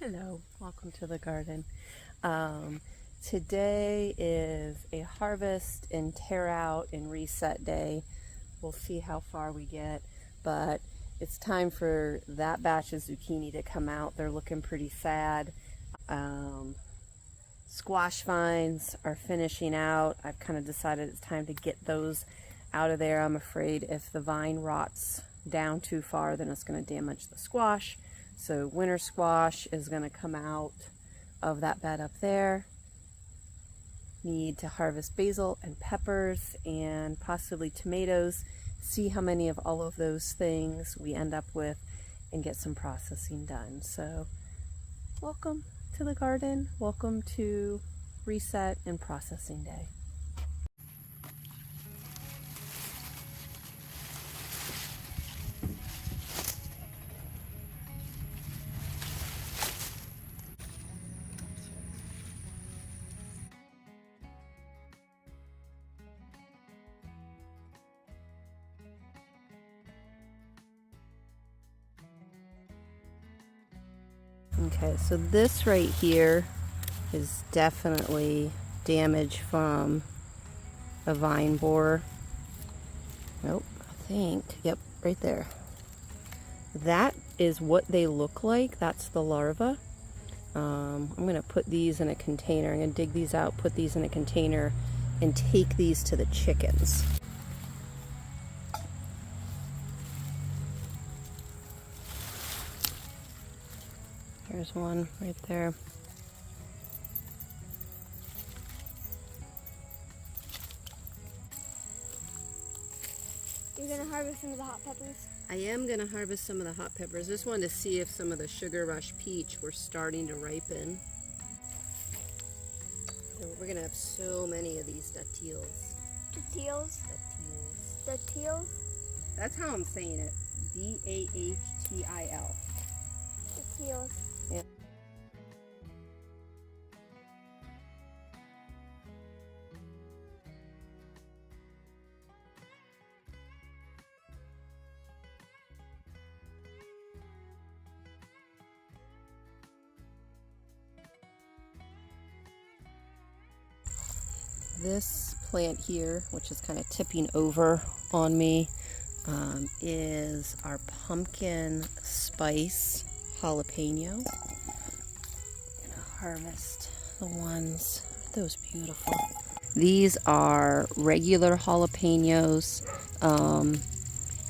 Hello, welcome to the garden. Today is a harvest and tear out and reset day. We'll see how far we get, but it's time for that batch of zucchini to come out. They're looking pretty sad. Squash vines are finishing out. I've kind of decided it's time to get those out of there. I'm afraid if the vine rots down too far, then it's going to damage the squash. So winter squash is going to come out of that bed up there. Need to harvest basil and peppers and possibly tomatoes. See how many of all of those things we end up with and get some processing done. So welcome to the garden. Welcome to reset and processing day. Okay, so this right here is definitely damage from a vine borer. Nope, I think, yep, right there. That is what they look like. That's the larva. I'm going to put these in a container. I'm going to dig these out, put these in a container, and take these to the chickens. There's one right there. You're going to harvest some of the hot peppers? I am going to harvest some of the hot peppers. Just wanted to see if some of the sugar rush peach were starting to ripen. We're going to have so many of these datils. Datils? Datils. Datils? That's how I'm saying it. D-A-H-T-I-L. Datils. Yeah. This plant here, which is kind of tipping over on me, is our pumpkin spice jalapeno. I'm gonna harvest the ones, aren't those beautiful? These are regular jalapenos.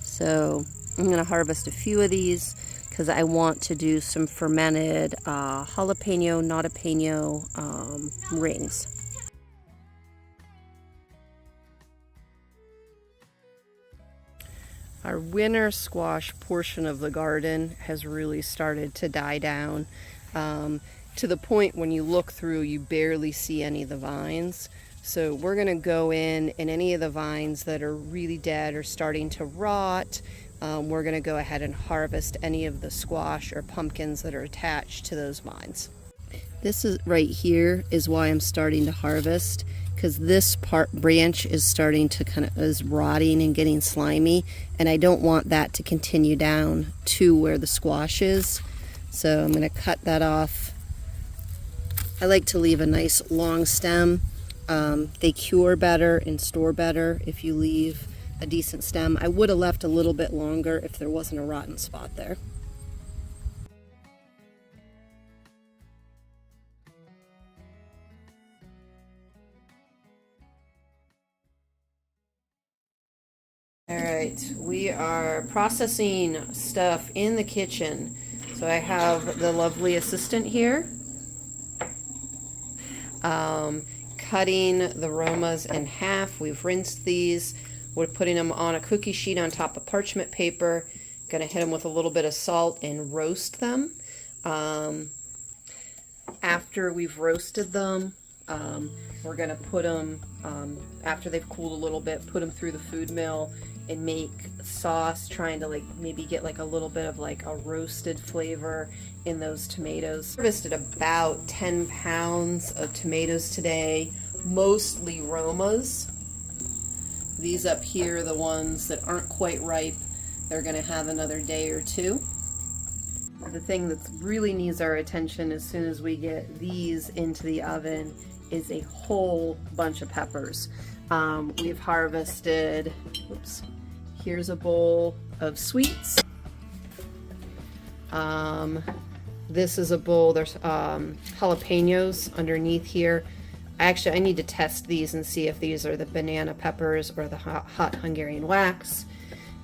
So I'm gonna harvest a few of these because I want to do some fermented jalapeno, notapeno rings. Our winter squash portion of the garden has really started to die down to the point when you look through, you barely see any of the vines. So we're going to go in, and any of the vines that are really dead or starting to rot, we're going to go ahead and harvest any of the squash or pumpkins that are attached to those vines. This is right here is why I'm starting to harvest, because this branch is starting to is rotting and getting slimy, and I don't want that to continue down to where the squash is. So I'm going to cut that off. I like to leave a nice long stem. They cure better and store better if you leave a decent stem. I would have left a little bit longer if there wasn't a rotten spot there. Alright, we are processing stuff in the kitchen. So I have the lovely assistant here, cutting the Romas in half. We've rinsed these. We're putting them on a cookie sheet on top of parchment paper. Gonna hit them with a little bit of salt and roast them. After we've roasted them, we're gonna put them, after they've cooled a little bit, put them through the food mill and make sauce, trying to maybe get a little bit of a roasted flavor in those tomatoes. Harvested about 10 pounds of tomatoes today, mostly Romas. These up here are the ones that aren't quite ripe. They're gonna have another day or two. the thing that really needs our attention as soon as we get these into the oven is a whole bunch of peppers. We've harvested, oops, here's a bowl of sweets. This is a bowl, there's jalapenos underneath here. Actually, I need to test these and see if these are the banana peppers or the hot Hungarian wax.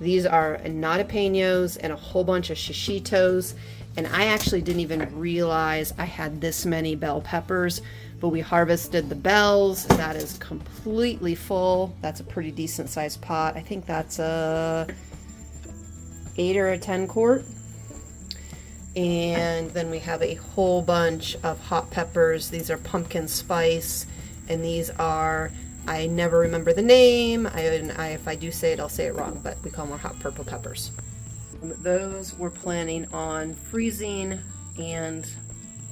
These are jalapenos and a whole bunch of shishitos. And I actually didn't even realize I had this many bell peppers, but we harvested the bells. That is completely full. That's a pretty decent sized pot. I think that's a 8 or a 10 quart. And then we have a whole bunch of hot peppers. These are pumpkin spice, and these are, I never remember the name. If I do say it, I'll say it wrong, but we call them hot purple peppers. Those we're planning on freezing and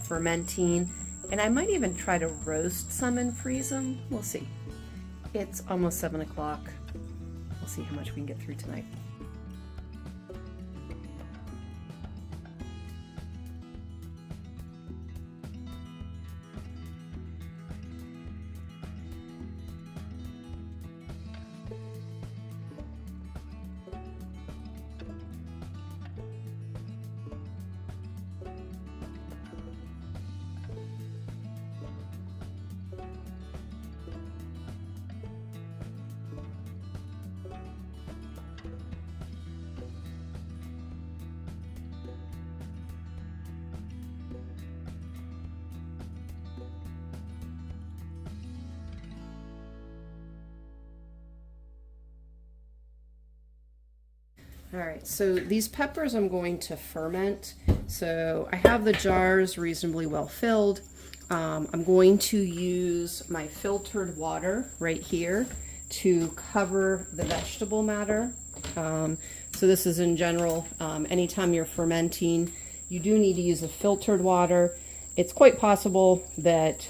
fermenting, and I might even try to roast some and freeze them. We'll see. It's almost 7 o'clock. We'll see how much we can get through tonight. All right, so these peppers I'm going to ferment. So I have the jars reasonably well filled. I'm going to use my filtered water right here to cover the vegetable matter. So this is in general, anytime you're fermenting, you do need to use a filtered water. It's quite possible that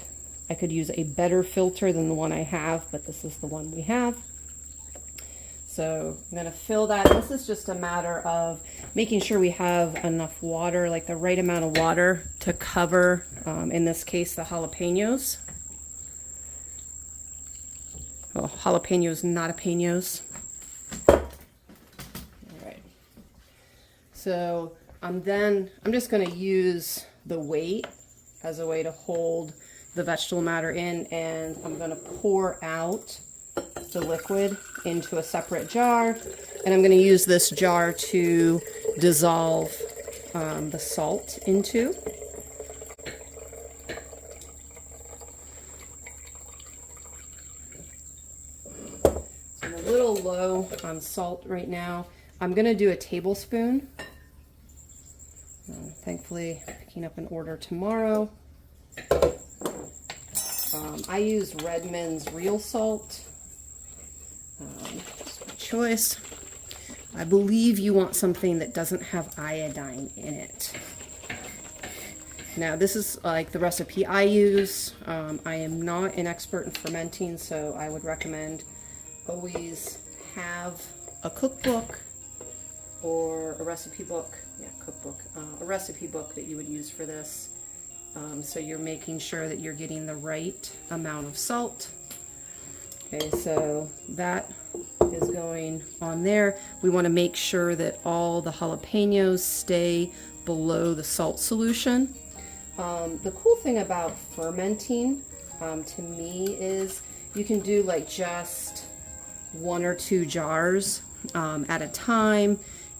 I could use a better filter than the one I have, but this is the one we have. So I'm going to fill that. This is just a matter of making sure we have enough water, like the right amount of water to cover, in this case, the jalapenos. Oh, jalapenos, not jalapenos. All right. So I'm just going to use the weight as a way to hold the vegetable matter in, and I'm going to pour out the liquid into a separate jar, and I'm going to use this jar to dissolve the salt into. So I'm a little low on salt right now. I'm going to do a tablespoon. Thankfully, picking up an order tomorrow. I use Redmond's real salt. Just my choice. I believe you want something that doesn't have iodine in it. Now this is like the recipe I use. I am not an expert in fermenting, so I would recommend always have a cookbook or a recipe book. Yeah, cookbook. A recipe book that you would use for this. So you're making sure that you're getting the right amount of salt. Okay, so that is going on there. We want to make sure that all the jalapenos stay below the salt solution. The cool thing about fermenting to me is you can do like just 1 or 2 jars at a time.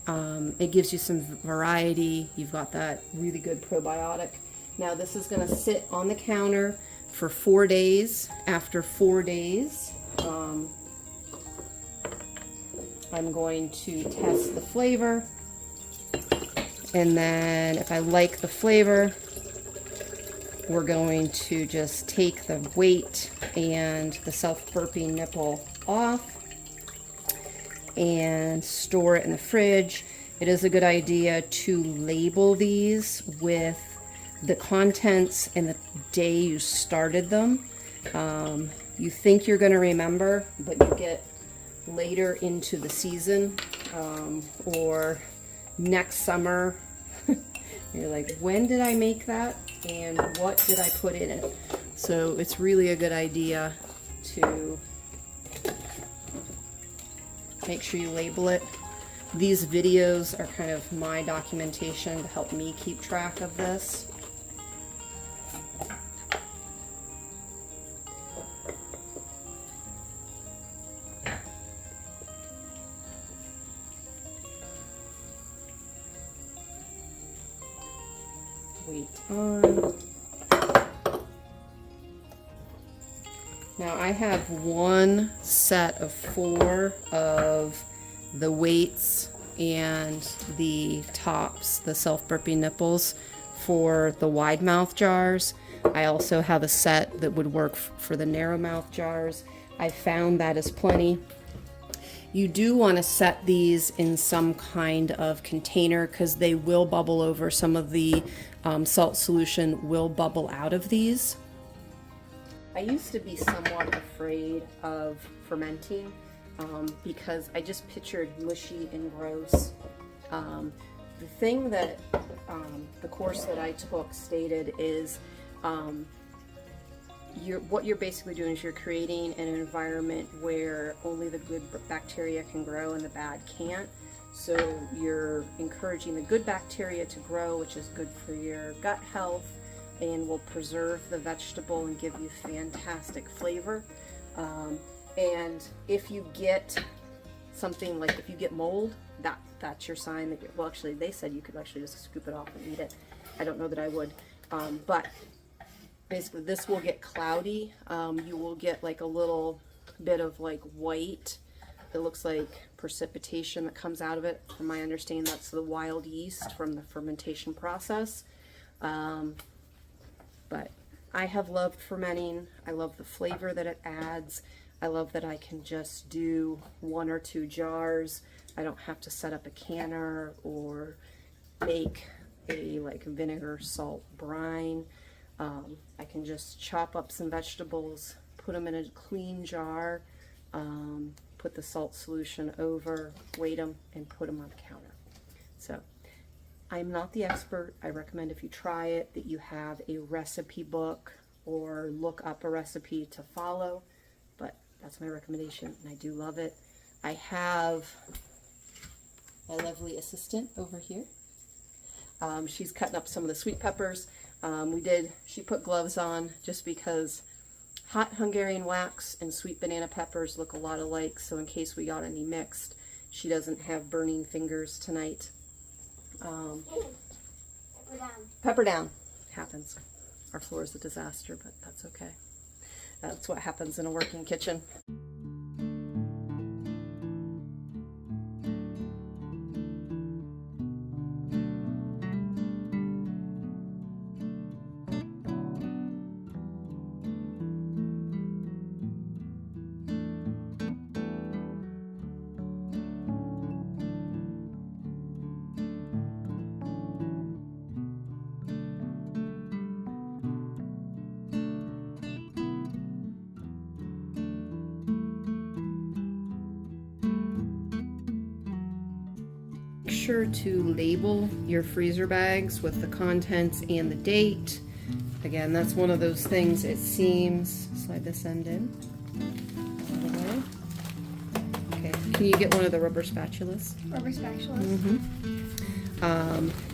It gives you some variety. You've got that really good probiotic. Now this is going to sit on the counter for 4 days. After 4 days, I'm going to test the flavor, and then if I like the flavor, we're going to just take the weight and the self-burping nipple off and store it in the fridge. It is a good idea to label these with the contents and the day you started them. You think you're going to remember, but you get later into the season or next summer You're like, when did I make that and what did I put in it? So it's really a good idea to make sure you label it. These videos are kind of my documentation to help me keep track of this. Wait on. Now I have one set of 4 of the weights and the tops, the self-burping nipples for the wide mouth jars. I also have a set that would work for the narrow mouth jars. I found that is plenty. You do want to set these in some kind of container because they will bubble over. Some of the salt solution will bubble out of these. I used to be somewhat afraid of fermenting because I just pictured mushy and gross. The thing that the course that I took stated is what you're basically doing is you're creating an environment where only the good bacteria can grow and the bad can't. So you're encouraging the good bacteria to grow, which is good for your gut health and will preserve the vegetable and give you fantastic flavor. And if you get something like, if you get mold, that's your sign that well, actually they said you could actually just scoop it off and eat it. I don't know that I would, but basically this will get cloudy. You will get like a little bit of like white. It looks like precipitation that comes out of it. From my understanding, that's the wild yeast from the fermentation process. But I have loved fermenting. I love the flavor that it adds. I love that I can just do 1 or 2 jars. I don't have to set up a canner or make a like vinegar salt brine. I can just chop up some vegetables, put them in a clean jar, put the salt solution over, weight them, and put them on the counter. So I'm not the expert. I recommend if you try it that you have a recipe book or look up a recipe to follow, but that's my recommendation and I do love it. I have my lovely assistant over here. She's cutting up some of the sweet peppers. She put gloves on just because hot Hungarian wax and sweet banana peppers look a lot alike, so in case we got any mixed, she doesn't have burning fingers tonight. Pepper down. Pepper down. Happens. Our floor is a disaster, but that's okay. That's what happens in a working kitchen. Make sure to label your freezer bags with the contents and the date. Again, that's one of those things, it seems, slide this end in. Okay, can you get one of the rubber spatulas? Rubber spatula.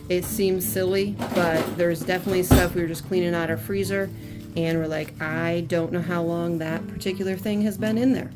It seems silly, but there's definitely stuff we were just cleaning out our freezer and we're like, I don't know how long that particular thing has been in there.